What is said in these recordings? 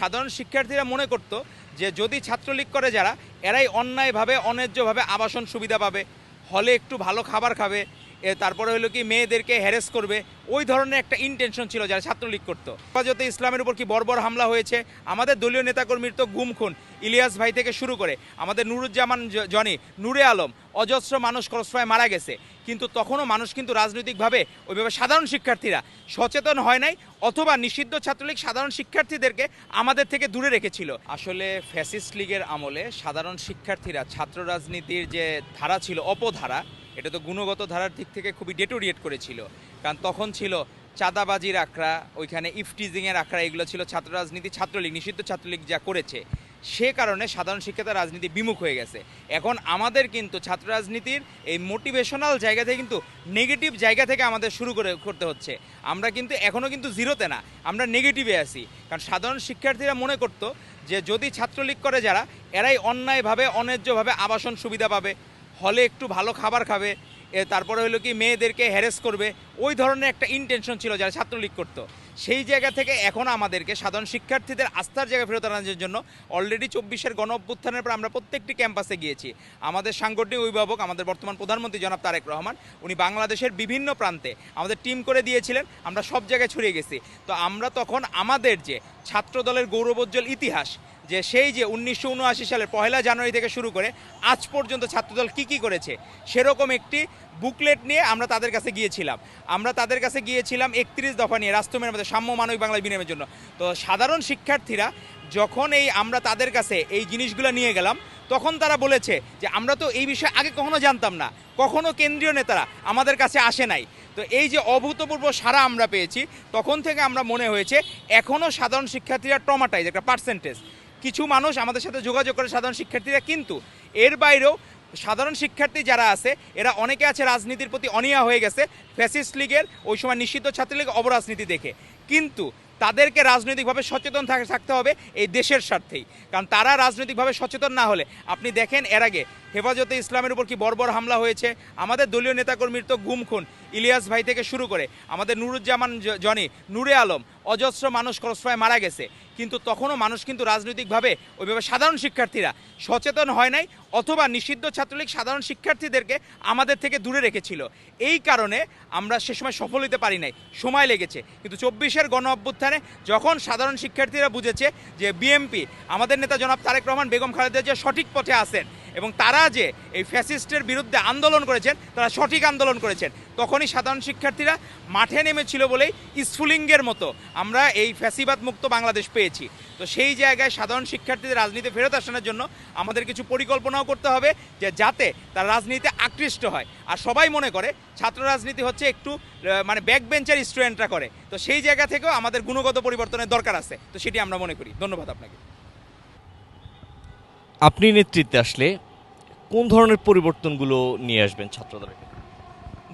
সাধারণ শিক্ষার্থীরা মনে করত যে যদি ছাত্রলীগ করে যারা, এরাই অন্যায়ভাবে অন্যায্যভাবে আবাসন সুবিধা পাবে, হলে একটু ভালো খাবার খাবে, তারপরে হলো কি মেয়েদেরকে হ্যারেস করবে, ওই ধরনের একটা ইন্টেনশন ছিল যারা ছাত্রলীগ করতো। হেফাজতে ইসলামের উপর কি বর্বর হামলা হয়েছে, আমাদের দলীয় নেতাকর্মীর তো গুম খুন, ইলিয়াস ভাই থেকে শুরু করে আমাদের নুরুজ্জামান জনি, নূরে আলম, অজস্র মানুষ ক্রসফায়ারে মারা গেছে। কিন্তু তখনও মানুষ কিন্তু রাজনৈতিকভাবে ওইভাবে সাধারণ শিক্ষার্থীরা সচেতন হয় নাই, অথবা নিষিদ্ধ ছাত্রলীগ সাধারণ শিক্ষার্থীদেরকে আমাদের থেকে দূরে রেখেছিল। আসলে ফ্যাসিস্ট লীগের আমলে সাধারণ শিক্ষার্থীরা ছাত্র রাজনীতির যে ধারা ছিল, অপধারা, এটা তো গুণগত ধারার দিক থেকে খুবই ডেটোরিয়েট করেছিল। কারণ তখন ছিল চাঁদাবাজির আখড়া, ওইখানে ইফটিজিংয়ের আখড়া, এগুলো ছিল ছাত্র রাজনীতি, ছাত্রলীগ, নিষিদ্ধ ছাত্রলীগ যা করেছে সে কারণে সাধারণ শিক্ষার্থীরা রাজনীতি বিমুখ হয়ে গেছে। এখন আমাদের কিন্তু ছাত্র রাজনীতির এই মোটিভেশনাল জায়গা থেকে কিন্তু নেগেটিভ জায়গা থেকে আমাদের শুরু করতে হচ্ছে। আমরা কিন্তু এখনও কিন্তু জিরোতে না, আমরা নেগেটিভে আছি। কারণ সাধারণ শিক্ষার্থীরা মনে করতো যে যদি ছাত্রলীগ করে যারা, এরাই অন্যায়ভাবে অন্যায্যভাবে আবাসন সুবিধা পাবে, হলে একটু ভালো খাবার খাবে, তারপরে হলো কি মেয়েদেরকে হ্যারেস করবে, ওই ধরনের একটা ইন্টেনশন ছিল যারা ছাত্রলীগ করতো। সেই জায়গা থেকে এখন আমাদেরকে সাধারণ শিক্ষার্থীদের আস্থার জায়গায় ফেরত আনার জন্য অলরেডি 24-এর গণ অভ্যুত্থানের পর আমরা প্রত্যেকটি ক্যাম্পাসে গিয়েছি। আমাদের সাংগঠনিক অভিভাবক, আমাদের বর্তমান প্রধানমন্ত্রী জনাব তারেক রহমান, উনি বাংলাদেশের বিভিন্ন প্রান্তে আমাদের টিম করে দিয়েছিলেন, আমরা সব জায়গায় ছড়িয়ে গেছি। তো আমরা তখন আমাদের যে ছাত্রদলের গৌরবোজ্জ্বল ইতিহাস, যে সেই যে 1979 সালের 1 জানুয়ারি থেকে শুরু করে আজ পর্যন্ত ছাত্রদল কি করেছে, সেরকম একটি বুকলেট নিয়ে আমরা তাদের কাছে গিয়েছিলাম। 31 দফা নিয়ে রাষ্ট্র মেরামতের সাম্য মানবিক বাংলায় বিনিময়ের জন্য। তো সাধারণ শিক্ষার্থীরা যখন আমরা তাদের কাছে এই জিনিসগুলো নিয়ে গেলাম, তখন তারা বলেছে যে আমরা তো এই বিষয়ে আগে কখনো জানতাম না, কখনো কেন্দ্রীয় নেতারা আমাদের কাছে আসে নাই। তো এই যে অভূতপূর্ব সাড়া আমরা পেয়েছি, তখন থেকে আমরা মনে হয়েছে এখনও সাধারণ শিক্ষার্থীরা ট্রমাটাইজ, একটা পার্সেন্টেজ কিছু মানুষ আমাদের সাথে যোগাযোগ করে সাধারণ শিক্ষার্থীরা। কিন্তু এর বাইরেও সাধারণ শিক্ষার্থী যারা আছে, এরা অনেকে আছে রাজনীতির প্রতি অনীহা হয়ে গেছে ফ্যাসিস্ট লীগের ওই সময় নিষিদ্ধ ছাত্রলীগ অবরাজনীতি দেখে। কিন্তু তাদেরকে রাজনৈতিকভাবে সচেতন থাকতে হবে এই দেশের স্বার্থেই। কারণ তারা রাজনৈতিকভাবে সচেতন না হলে, আপনি দেখেন এর আগে হেফাজতে ইসলামের উপর কি বর্বর হামলা হয়েছে, আমাদের দলীয় নেতাকর্মীর তো গুম খুন, ইলিয়াস ভাই থেকে শুরু করে আমাদের নুরুজ্জামান জনি, নূরে আলম, অজস্র মানুষ ক্রসফায়ারে মারা গেছে। কিন্তু তখনও মানুষ কিন্তু রাজনৈতিকভাবে ওইভাবে সাধারণ শিক্ষার্থীরা সচেতন হয় নাই, অথবা নিষিদ্ধ ছাত্রলীগ সাধারণ শিক্ষার্থীদেরকে আমাদের থেকে দূরে রেখেছিল। এই কারণে আমরা সে সময় সফল হতে পারি নাই, সময় লেগেছে। কিন্তু 24-এর গণ অভ্যুত্থানে যখন সাধারণ শিক্ষার্থীরা বুঝেছে যে বিএমপি, আমাদের নেতা জনাব তারেক রহমান, বেগম খালেদা যে সঠিক পথে আছেন এবং তারা যে এই ফ্যাসিস্টের বিরুদ্ধে আন্দোলন করেছেন, তারা সঠিক আন্দোলন করেছেন, তখনই সাধারণ শিক্ষার্থীরা মাঠে নেমেছিল বলেই স্ফুলিঙ্গের মতো আমরা এই ফ্যাসিবাদ মুক্ত বাংলাদেশ পেয়েছি। তো সেই জায়গায় সাধারণ শিক্ষার্থীদের রাজনীতি ফেরত আসানোর জন্য আমাদের কিছু পরিকল্পনাও করতে হবে, যে যাতে তারা রাজনীতিতে আকৃষ্ট হয়। আর সবাই মনে করে ছাত্র রাজনীতি হচ্ছে একটু মানে ব্যাক বেঞ্চের স্টুডেন্টরা করে। তো সেই জায়গা থেকেও আমাদের গুণগত পরিবর্তনের দরকার আছে, তো সেটি আমরা মনে করি। ধন্যবাদ আপনাকে। আপনি নেতৃত্বে আসলে কোন ধরনের পরিবর্তনগুলো নিয়ে আসবেন ছাত্রদলের?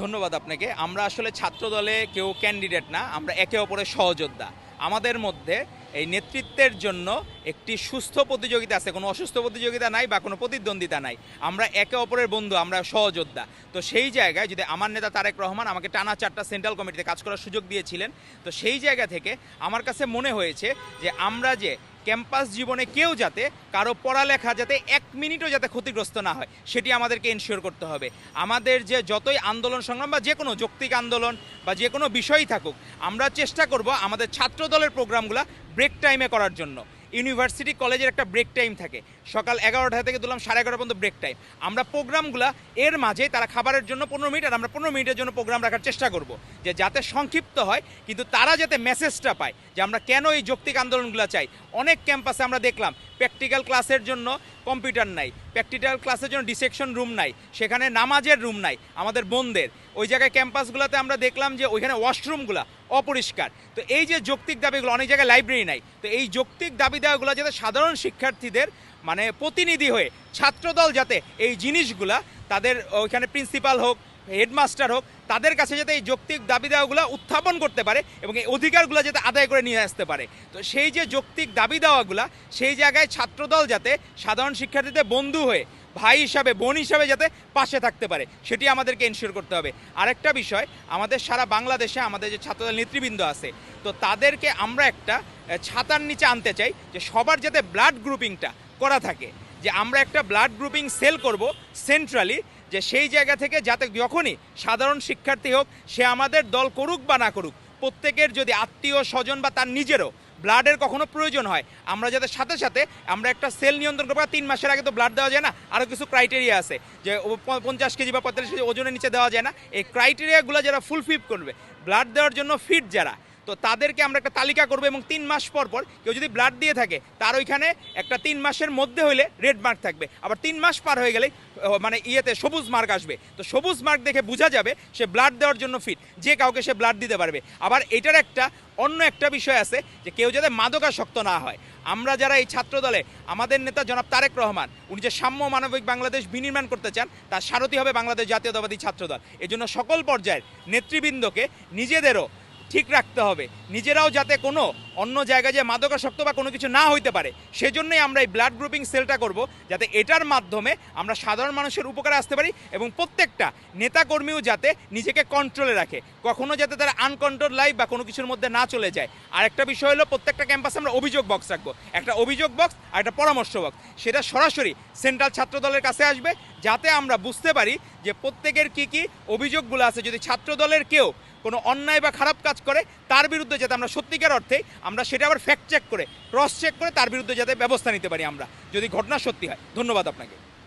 ধন্যবাদ আপনাকে। আমরা আসলে ছাত্রদলে কেউ ক্যান্ডিডেট না, আমরা একে অপরের সহযোদ্ধা। আমাদের মধ্যে এই নেতৃত্বের জন্য একটি সুস্থ প্রতিযোগিতা আছে, কোনো অসুস্থ প্রতিযোগিতা নাই বা কোনো প্রতিদ্বন্দ্বিতা নাই। আমরা একে অপরের বন্ধু, আমরা সহযোদ্ধা। তো সেই জায়গায় যদি আমার নেতা তারেক রহমান আমাকে টানা 4টা সেন্ট্রাল কমিটিতে কাজ করার সুযোগ দিয়েছিলেন, তো সেই জায়গা থেকে আমার কাছে মনে হয়েছে যে আমরা যে ক্যাম্পাস জীবনে কেউ যাতে কারো পড়ালেখা যাতে 1 মিনিটও যাতে ক্ষতিগ্রস্ত না হয়, সেটি আমাদেরকে এনশিওর করতে হবে। আমাদের যে যতই আন্দোলন সংগ্রাম বা যে কোনো যৌক্তিক আন্দোলন বা যে কোনো বিষয়ই থাকুক, আমরা চেষ্টা করব আমাদের ছাত্রদলের প্রোগ্রামগুলো ব্রেক টাইমে করার জন্য। ইউনিভার্সিটি কলেজের একটা ব্রেক টাইম থাকে, সকাল 11টা থেকে দিলাম 11:30 পর্যন্ত ব্রেক টাইম। আমরা প্রোগ্রামগুলো এর মাঝে তারা খাবারের জন্য 15 মিনিট, আর আমরা 15 মিনিটের জন্য প্রোগ্রাম রাখার চেষ্টা করব, যে যাতে সংক্ষিপ্ত হয় কিন্তু তারা যাতে মেসেজটা পায় যে আমরা কেন এই যৌক্তিক আন্দোলনগুলো চাই। অনেক ক্যাম্পাসে আমরা দেখলাম প্র্যাকটিক্যাল ক্লাসের জন্য কম্পিউটার নাই, প্র্যাকটিক্যাল ক্লাসের জন্য ডিসেকশন রুম নাই, সেখানে নামাজের রুম নাই আমাদের বোনদের। ওই জায়গায় ক্যাম্পাসগুলোতে আমরা দেখলাম যে ওইখানে ওয়াশরুমগুলো অপরিষ্কার। তো এই যে যৌক্তিক দাবিগুলো, অনেক জায়গায় লাইব্রেরি নাই, তো এই যৌক্তিক দাবি দেওয়াগুলো যাতে সাধারণ শিক্ষার্থীদের মানে প্রতিনিধি হয়ে ছাত্রদল যাতে এই জিনিসগুলা তাদের ওইখানে প্রিন্সিপাল হোক, হেডমাস্টার হোক, তাদের কাছে যাতে এই যৌক্তিক দাবি দেওয়াগুলো উত্থাপন করতে পারে এবং এই অধিকারগুলো যাতে আদায় করে নিয়ে আসতে পারে। তো সেই যে যৌক্তিক দাবি দেওয়াগুলো, সেই জায়গায় ছাত্রদল যাতে সাধারণ শিক্ষার্থীদের বন্ধু হয়ে ভাই হিসাবে বোন হিসাবে যাতে পাশে থাকতে পারে সেটি আমাদেরকে এনশিওর করতে হবে। আরেকটা বিষয়, আমাদের সারা বাংলাদেশে আমাদের যে ছাত্রদল নেতৃবৃন্দ আছে, তো তাদেরকে আমরা একটা ছাতার নিচে আনতে চাই যে সবার যাতে ব্লাড গ্রুপিংটা করা থাকে, যে আমরা একটা ব্লাড গ্রুপিং সেল করব সেন্ট্রালি, যে সেই জায়গা থেকে যাতে যখনই সাধারণ শিক্ষার্থী হোক, সে আমাদের দল করুক বা না করুক, প্রত্যেকের যদি আত্মীয় স্বজন বা তার নিজেরও ব্লাডের কখনো প্রয়োজন হয়, আমরা যাতে সাথে সাথে আমরা একটা সেল নিয়ন্ত্রণ করবো। 3 মাসের আগে তো ব্লাড দেওয়া যায় না, আরও কিছু ক্রাইটেরিয়া আছে যে 50 কেজি বা 45 কেজি ওজনের নিচে দেওয়া যায় না। এই ক্রাইটেরিয়াগুলো যারা ফুলফিল করবে, ব্লাড দেওয়ার জন্য ফিট যারা, তো তাদেরকে আমরা একটা তালিকা করবো এবং 3 মাস পর পর কেউ যদি ব্লাড দিয়ে থাকে তার ওইখানে একটা 3 মাসের মধ্যে হইলে রেড মার্ক থাকবে, আবার 3 মাস পার হয়ে গেলে মানে ইয়েতে সবুজ মার্ক আসবে। তো সবুজ মার্ক দেখে বোঝা যাবে সে ব্লাড দেওয়ার জন্য ফিট, যে কাউকে সে ব্লাড দিতে পারবে। আবার এটার অন্য একটা বিষয় আছে যে কেউ যাতে মাদকাসক্ত না হয়। আমরা যারা এই ছাত্র দলে, আমাদের নেতা জনাব তারেক রহমান, উনি যে সাম্য মানবিক বাংলাদেশ বিনির্মাণ করতে চান, তার সারথি হবে বাংলাদেশ জাতীয়তাবাদী ছাত্রদল। এজন্য সকল পর্যায়ের নেতৃবৃন্দকে নিজেদেরও ঠিক রাখতে হবে, নিজেরাও যাতে কোনো অন্য জায়গায় যে মাদকাসক্ত বা কোনো কিছু না হইতে পারে। সেজন্যই আমরা এই ব্লাড গ্রুপিং সেলটা করব, যাতে এটার মাধ্যমে আমরা সাধারণ মানুষের উপকারে আসতে পারি এবং প্রত্যেকটা নেতাকর্মীও যাতে নিজেকে কন্ট্রোলে রাখে, কখনো যাতে তারা আনকন্ট্রোল লাইফ বা কোনো কিছুর মধ্যে না চলে যায়। আর একটা বিষয় হলো, প্রত্যেকটা ক্যাম্পাসে আমরা অভিযোগ বক্স রাখবো, একটা অভিযোগ বক্স আর একটা পরামর্শ বক্স, সেটা সরাসরি সেন্ট্রাল ছাত্র দলের কাছে আসবে, যাতে আমরা বুঝতে পারি যে প্রত্যেকের কি কি অভিযোগগুলো আছে। যদি ছাত্র দলের কেউ কোনো অন্যায় বা খারাপ কাজ করে, তার বিরুদ্ধে যাতে আমরা সত্যিকার অর্থে আমরা সেটা আবার ফ্যাক্ট চেক করে, ক্রস চেক করে তার বিরুদ্ধে যাতে ব্যবস্থা নিতে পারি আমরা, যদি ঘটনা সত্যি হয়। ধন্যবাদ আপনাকে।